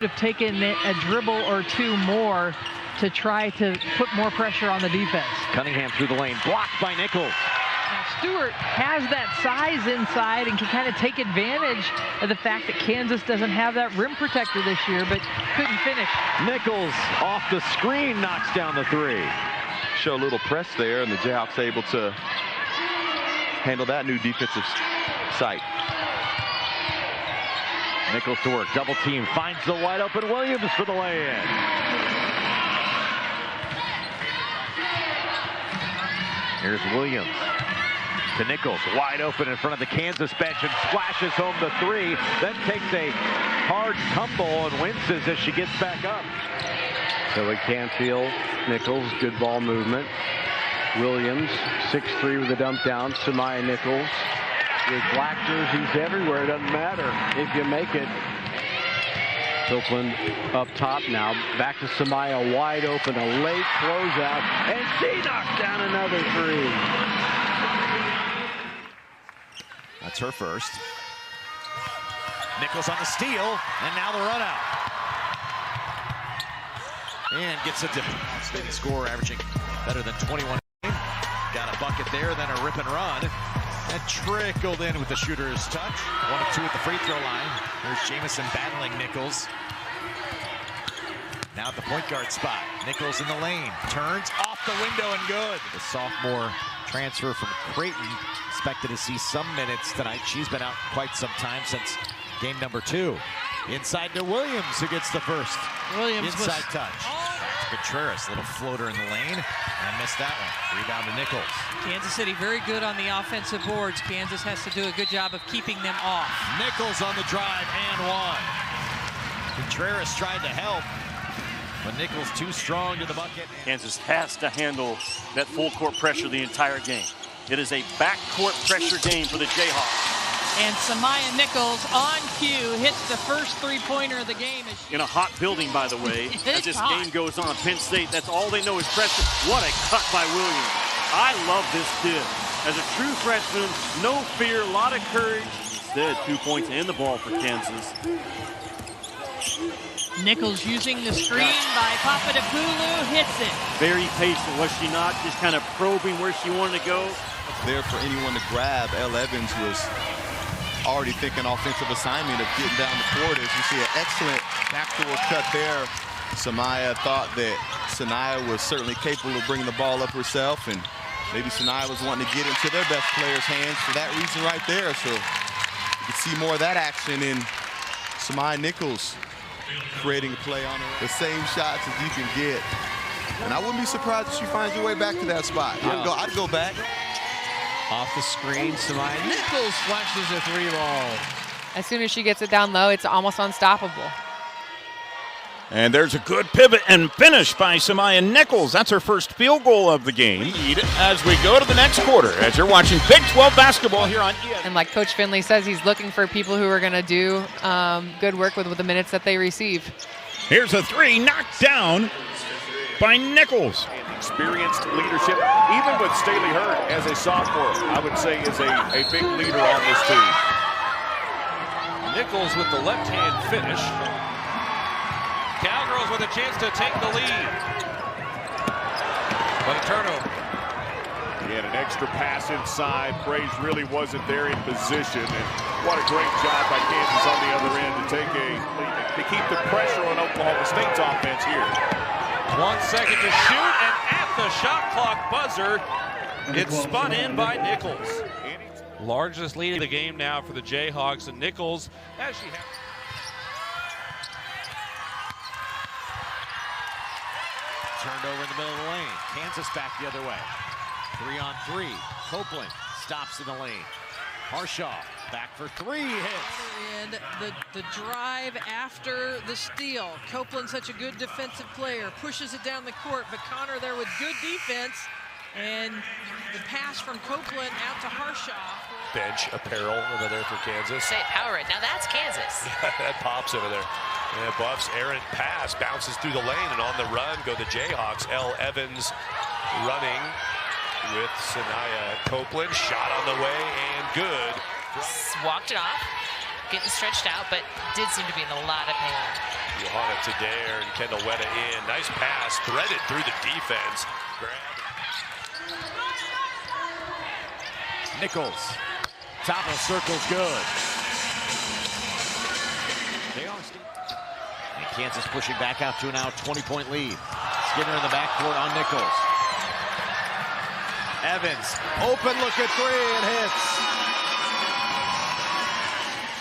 have taken a dribble or two more to try to put more pressure on the defense. Cunningham through the lane, blocked by Nichols. Now Stewart has that size inside and can kind of take advantage of the fact that Kansas doesn't have that rim protector this year, but couldn't finish. Nichols off the screen, knocks down the three. Show a little press there, and the Jayhawks able to handle that new defensive sight. Nichols to work, double team, finds the wide open Williams for the lay-in. Here's Williams to Nichols, wide open in front of the Kansas bench and splashes home the three, then takes a hard tumble and winces as she gets back up. Kelly Canfield, Nichols, good ball movement. Williams, 6'3" with a dump down. Samaya Nichols. With black jerseys everywhere, it doesn't matter if you make it. Copeland up top now, back to Samaya, wide open, a late closeout, and she knocks down another three. That's her first. Nichols on the steal, and now the run out. And gets a steady score, averaging better than 21. Got a bucket there, then a rip and run. That trickled in with the shooter's touch. 1 of 2 at the free throw line. There's Jamison battling Nichols. Now at the point guard spot. Nichols in the lane. Turns off the window and good. The sophomore transfer from Creighton. Expected to see some minutes tonight. She's been out quite some time since game number 2. Inside to Williams, who gets the first. Williams inside touch. Contreras, little floater in the lane, and missed that one. Rebound to Nichols. Kansas City very good on the offensive boards. Kansas has to do a good job of keeping them off. Nichols on the drive and one. Contreras tried to help, but Nichols too strong to the bucket. Kansas has to handle that full court pressure the entire game. It is a backcourt pressure game for the Jayhawks. And Samaya Nichols on cue hits the first three-pointer of the game. In a hot building, by the way, as this hot. game goes on. Penn State, that's all they know is pressure. What a cut by Williams. I love this kid. As a true freshman, no fear, a lot of courage. Instead, 2 points and the ball for Kansas. Nichols using the screen by Papadopoulou, hits it. Very patient, was she not? Just kind of probing where she wanted to go. There for anyone to grab. Elle Evans was already thinking offensive assignment of getting down the court. As you see an excellent backdoor cut there. Samaya thought that Sanaya was certainly capable of bringing the ball up herself, and maybe Sanaya was wanting to get into their best player's hands for that reason right there. So you can see more of that action in Samaya Nichols creating a play on her. The same shots as you can get. And I wouldn't be surprised if she finds her way back to that spot. I'd go back. Off the screen, Samaya Nichols flashes a three ball. As soon as she gets it down low, it's almost unstoppable. And there's a good pivot and finish by Samaya Nichols. That's her first field goal of the game. As we go to the next quarter, as you're watching Big 12 basketball here on ESPN. And like Coach Finley says, he's looking for people who are going to do good work with the minutes that they receive. Here's a three knocked down by Nichols. Experienced leadership, even with Staley Hurt as a sophomore, I would say is a big leader on this team. Nichols with the left-hand finish. Cowgirls with a chance to take the lead. But a turnover. He had an extra pass inside. Praise really wasn't there in position. And what a great job by Kansas on the other end to keep the pressure on Oklahoma State's offense here. 1 second to shoot, and at the shot clock buzzer, it's spun in by Nichols. Largest lead of the game now for the Jayhawks, and Nichols, as she has. Turned over in the middle of the lane. Kansas back the other way. 3-on-3. Copeland stops in the lane. Harshaw back for three, hits. And the drive after the steal. Copeland, such a good defensive player, pushes it down the court, but Connor there with good defense. And the pass from Copeland out to Harshaw. Bench apparel over there for Kansas. Say power it. Now that's Kansas. That pops over there. And Buff's errant pass bounces through the lane, and on the run go the Jayhawks. Elle Evans running with Sanaya Copeland. Shot on the way and good. Walked it off, getting stretched out, but did seem to be in a lot of pain. Johanna Tadair and Kendall Wetta in. Nice pass, threaded through the defense. Nichols, top of circle's good. And Kansas pushing back out to a now 20-point lead. Skinner in the backcourt on Nichols. Evans, open look at three, and hits.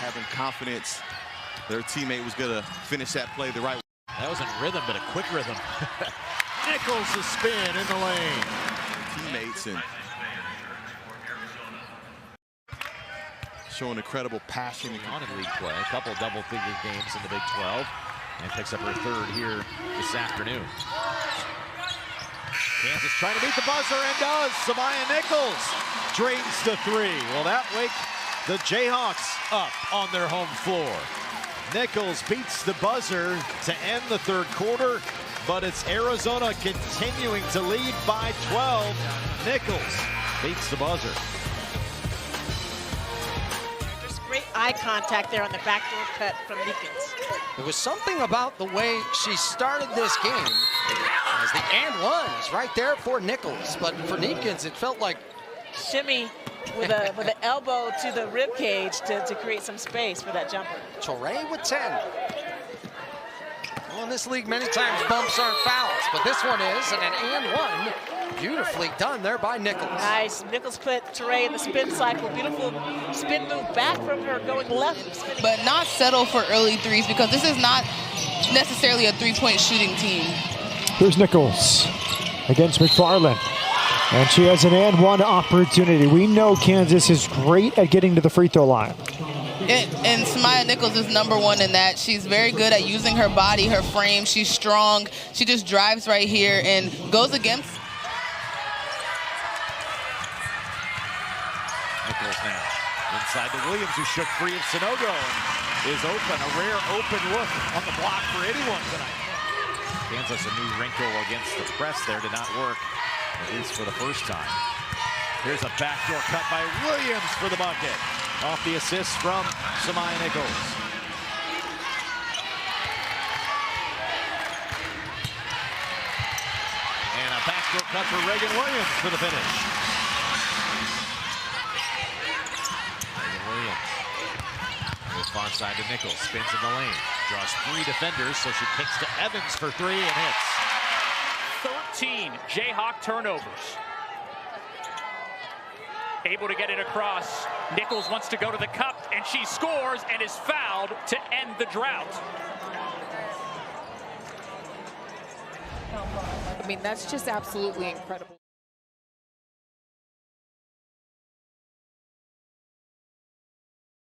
Having confidence their teammate was going to finish that play the right way. That wasn't rhythm, but a quick rhythm. Nichols the spin in the lane. Teammates and showing incredible passion on in league play. A couple double-figure games in the Big 12, and picks up her third here this afternoon. Kansas trying to beat the buzzer and does. Samaya Nichols drains the three. Well, that wake the Jayhawks up on their home floor. Nichols beats the buzzer to end the third quarter, but it's Arizona continuing to lead by 12. Nichols beats the buzzer. There's great eye contact there on the backdoor cut from Nichols. There was something about the way she started this game, as the and one is right there for Nichols, but for Nichols it felt like shimmy with an elbow to the rib cage to create some space for that jumper. Torrey with 10. Well, in this league, many times bumps aren't fouls, but this one is, and one. Beautifully done there by Nichols. Nice. Nichols put Torrey in the spin cycle. Beautiful spin move back from her going left. But not settle for early threes, because this is not necessarily a three-point shooting team. Here's Nichols against McFarland. And she has an and one opportunity. We know Kansas is great at getting to the free throw line. And Samaya Nichols is #1 in that. She's very good at using her body, her frame. She's strong. She just drives right here and goes against. Nichols now inside to Williams, who shook free of Sanogo. Is open, a rare open look on the block for anyone tonight. Kansas, a new wrinkle against the press there, did not work, at least for the first time. Here's a backdoor cut by Williams for the bucket. Off the assist from Samaya Nichols. And a backdoor cut for Reagan Williams for the finish. Reagan Williams. With far side to Nichols, spins in the lane. Draws 3 defenders, so she kicks to Evans for 3 and hits. 13 Jayhawk turnovers. Able to get it across. Nichols wants to go to the cup, and she scores and is fouled to end the drought. I mean, that's just absolutely incredible.